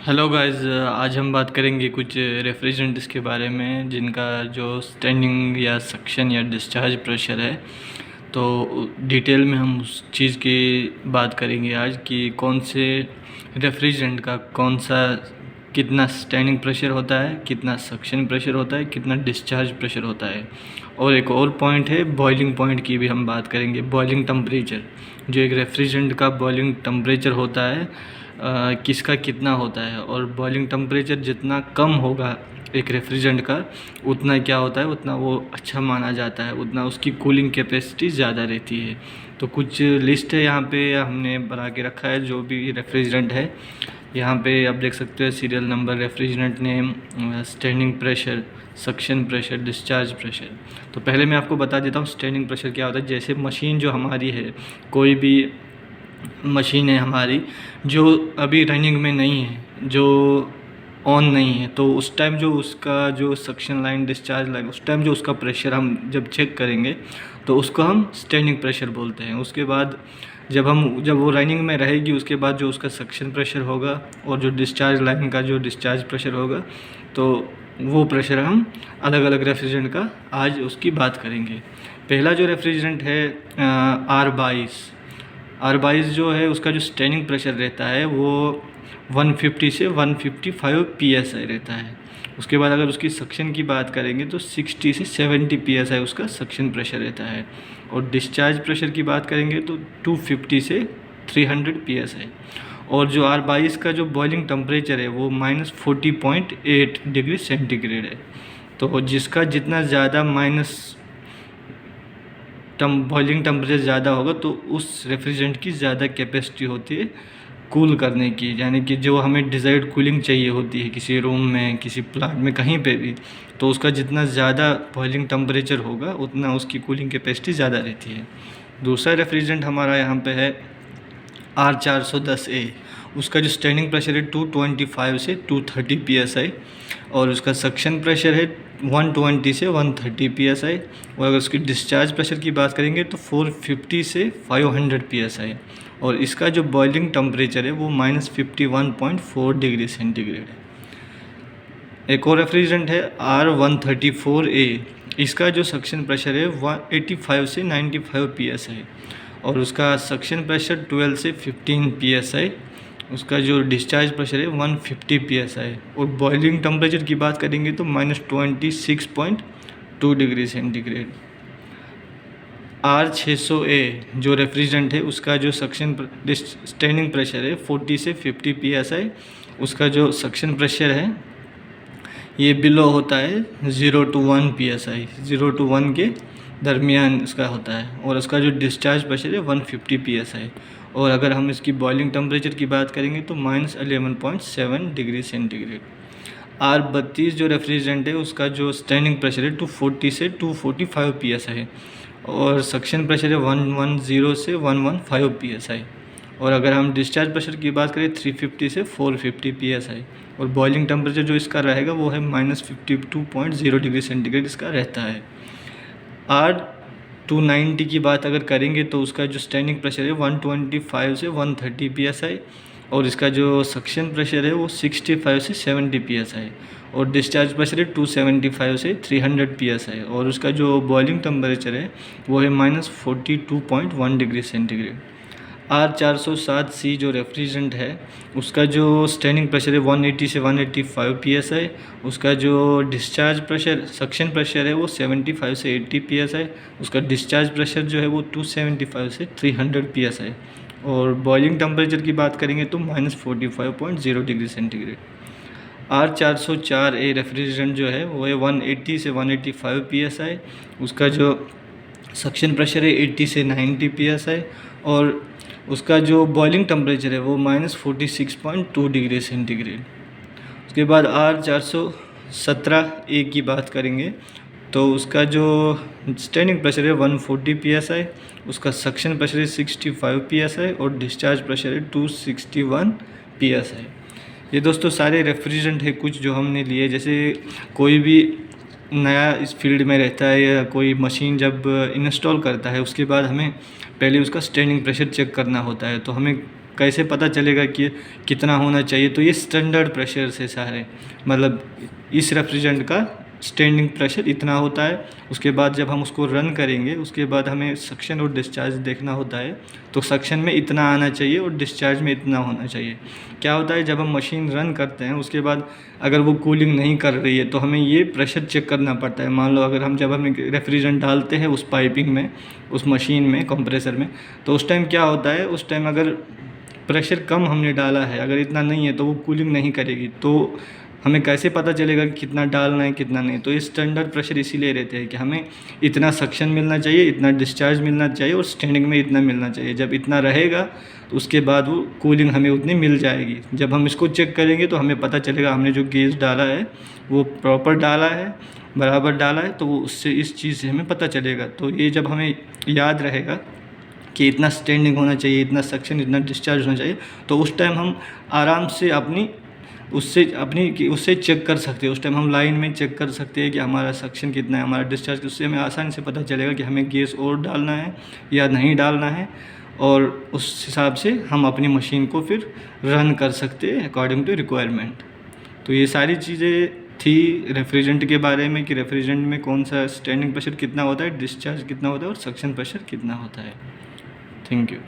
Hello guys, आज हम बात करेंगे कुछ रेफ्रिजरेंट्स के बारे में जिनका जो स्टैंडिंग या सक्शन या डिस्चार्ज प्रेशर है। तो डिटेल में हम उस चीज़ की बात करेंगे आज कि कौन से रेफ्रिजरेंट का कौन सा कितना स्टैंडिंग प्रेशर होता है, कितना सक्शन प्रेशर होता है, कितना डिस्चार्ज प्रेशर होता है। और एक और पॉइंट है बॉइलिंग पॉइंट की भी हम बात करेंगे, बॉइलिंग टेम्परेचर। जो एक रेफ्रिजरेंट का बॉइलिंग टेम्परेचर होता है किसका कितना होता है, और बॉइलिंग टेम्परेचर जितना कम होगा एक रेफ्रिजरेंट का उतना क्या होता है, उतना वो अच्छा माना जाता है, उतना उसकी कूलिंग कैपेसिटी ज़्यादा रहती है। तो कुछ लिस्ट है यहाँ पे हमने बना के रखा है जो भी रेफ्रिजरेंट है। यहाँ पे आप देख सकते हो serial number, refrigerant name, standing pressure, suction pressure, discharge pressure. तो पहले मैं आपको बता देता हूँ स्टैंडिंग प्रेशर क्या होता है। जैसे मशीन जो हमारी है, कोई भी मशीन है हमारी जो अभी रनिंग में नहीं है, जो ऑन नहीं है, तो उस टाइम जो उसका जो सक्शन लाइन, डिस्चार्ज लाइन, उस टाइम जो उसका प्रेशर हम जब चेक करेंगे तो उसको हम स्टैंडिंग प्रेशर बोलते हैं। उसके बाद जब वो रनिंग में रहेगी उसके बाद जो उसका सक्शन प्रेशर होगा और जो डिस्चार्ज लाइन का जो डिस्चार्ज प्रेशर होगा, तो वो प्रेशर हम अलग अलग रेफ्रिजरेंट का आज उसकी बात करेंगे। पहला जो रेफ्रिजरेंट है R22 जो है उसका जो स्टैंडिंग प्रेशर रहता है वो 150 से 155 PSI रहता है। उसके बाद अगर उसकी सक्शन की बात करेंगे तो 60 से 70 PSI उसका सक्शन प्रेशर रहता है। और डिस्चार्ज प्रेशर की बात करेंगे तो 250 से 300 PSI। और जो R22 का जो बॉइलिंग टेम्परेचर है वो -40.8 डिग्री सेंटीग्रेड है। तो जिसका जितना ज़्यादा बॉइलिंग टेम्परेचर ज़्यादा होगा तो उस रेफ्रिजरेंट की ज़्यादा कैपेसिटी होती है कूल करने की, यानी कि जो हमें डिज़ायर्ड कूलिंग चाहिए होती है किसी रूम में, किसी प्लांट में, कहीं पे भी, तो उसका जितना ज़्यादा बॉइलिंग टेम्परेचर होगा उतना उसकी कूलिंग कैपेसिटी ज़्यादा रहती है। दूसरा रेफ्रिजरेंट हमारा यहाँ पे है R410A। उसका जो स्टैंडिंग प्रेशर है 225 से 230 PSI और उसका सक्शन प्रेशर है 120 से 130 PSI। और अगर उसकी डिस्चार्ज प्रेशर की बात करेंगे तो 450 से 500 PSI। और इसका जो बॉइलिंग टेम्परेचर है वो -51.4 डिग्री सेंटीग्रेड है। एक और रेफ्रिजरेंट है R134A। इसका जो सक्शन प्रेशर है 185 से 95 PSI और उसका सक्शन प्रेशर 12 से 15 PSI। उसका जो डिस्चार्ज प्रेशर है 150 PSI। और बॉइलिंग टेम्परेचर की बात करेंगे तो -26.2 डिग्री सेंटीग्रेड। R600A जो रेफ्रिजरेंट है उसका जो स्टैंडिंग प्रेशर है 40 से 50 PSI। उसका जो सक्शन प्रेशर है ये बिलो होता है 0 to 1 PSI, 0 to 1 के दरमियान इसका होता है। और उसका जो डिस्चार्ज प्रेशर है 150 PSI। और अगर हम इसकी बॉइलिंग टेम्परेचर की बात करेंगे तो -11.7 डिग्री सेंटीग्रेड। R32 जो रेफ्रिजरेंट है उसका जो स्टैंडिंग प्रेशर है 240 से 245 PSI है और सक्शन प्रेशर है 110 से 115 PSI। और अगर हम डिस्चार्ज प्रेशर की बात करें 350 से 450 PSI। और बॉइलिंग टेम्परेचर जो इसका रहेगा वो है -52.0 डिग्री सेंटीग्रेड इसका रहता है। R290 की बात अगर करेंगे तो उसका जो स्टैंडिंग प्रेशर है 125 से 130 PSI और इसका जो सक्शन प्रेशर है वो 65 से 70 PSI। और डिस्चार्ज प्रेशर है 275 से 300 PSI। और उसका जो बॉइलिंग टेम्परेचर है वो है -42.1 डिग्री सेंटीग्रेड। R407C जो रेफ्रिजरेंट है उसका जो स्टैंडिंग प्रेशर है 180 से 185 PSI। उसका जो डिस्चार्ज प्रेशर, सक्शन प्रेशर है वो 75 से 80 PSI। उसका डिस्चार्ज प्रेशर जो है वो 275 से 300 PSI। और बॉइलिंग टेम्परेचर की बात करेंगे तो -45.0 डिग्री सेंटीग्रेड। R404A रेफ्रिजरेंट जो है वो है 180 से 185 PSI। उसका जो सक्शन प्रेशर है 80 से 90 PSI और उसका जो बॉइलिंग टेम्परेचर है वो -46.2 डिग्री सेंटीग्रेड। उसके बाद R417A की बात करेंगे तो उसका जो स्टैंडिंग प्रेशर है 140 PSI। उसका सक्शन प्रेशर है 65 PSI और डिस्चार्ज प्रेशर है 261 PSI। ये दोस्तों सारे रेफ्रिजरेंट है कुछ जो हमने लिए। जैसे कोई भी नया इस फील्ड में रहता है या कोई मशीन जब इंस्टॉल करता है उसके बाद हमें पहले उसका स्टैंडिंग प्रेशर चेक करना होता है। तो हमें कैसे पता चलेगा कि कितना होना चाहिए? तो ये स्टैंडर्ड प्रेशर से सारे, मतलब इस रेफ्रिजरेंट का स्टैंडिंग प्रेशर इतना होता है। उसके बाद जब हम उसको रन करेंगे, उसके बाद हमें सक्शन और डिस्चार्ज देखना होता है। तो सक्शन में इतना आना चाहिए और डिस्चार्ज में इतना होना चाहिए। क्या होता है, जब हम मशीन रन करते हैं उसके बाद अगर वो कूलिंग नहीं कर रही है तो हमें ये प्रेशर चेक करना पड़ता है। मान लो अगर जब हम रेफ्रिजरेंट डालते हैं उस पाइपिंग में, उस मशीन में, कंप्रेसर में, तो उस टाइम क्या होता है, उस टाइम अगर प्रेशर कम हमने डाला है, अगर इतना नहीं है तो वो कूलिंग नहीं करेगी। तो हमें कैसे पता चलेगा कि कितना डालना है कितना नहीं? तो ये स्टैंडर्ड प्रेशर इसीलिए रहते हैं कि हमें इतना सक्शन मिलना चाहिए, इतना डिस्चार्ज मिलना चाहिए और स्टैंडिंग में इतना मिलना चाहिए। जब इतना रहेगा तो उसके बाद वो कूलिंग हमें उतनी मिल जाएगी। जब हम इसको चेक करेंगे तो हमें पता चलेगा हमने जो गेज डाला है वो प्रॉपर डाला है, बराबर डाला है। तो वो उससे, इस चीज़ से हमें पता चलेगा। तो ये जब हमें याद रहेगा कि इतना स्टैंडिंग होना चाहिए, इतना सक्शन, इतना डिस्चार्ज होना चाहिए, तो उस टाइम हम आराम से उससे चेक कर सकते हैं। उस टाइम हम लाइन में चेक कर सकते हैं कि हमारा सक्शन कितना है, हमारा डिस्चार्ज। उससे हमें आसानी से पता चलेगा कि हमें गैस और डालना है या नहीं डालना है, और उस हिसाब से हम अपनी मशीन को फिर रन कर सकते हैं अकॉर्डिंग टू रिक्वायरमेंट। तो ये सारी चीज़ें थी रेफ्रिजरेंट के बारे में कि रेफ्रिजरेंट में कौन सा स्टैंडिंग प्रेशर कितना होता है, डिस्चार्ज कितना होता है और सक्शन प्रेशर कितना होता है। Thank you.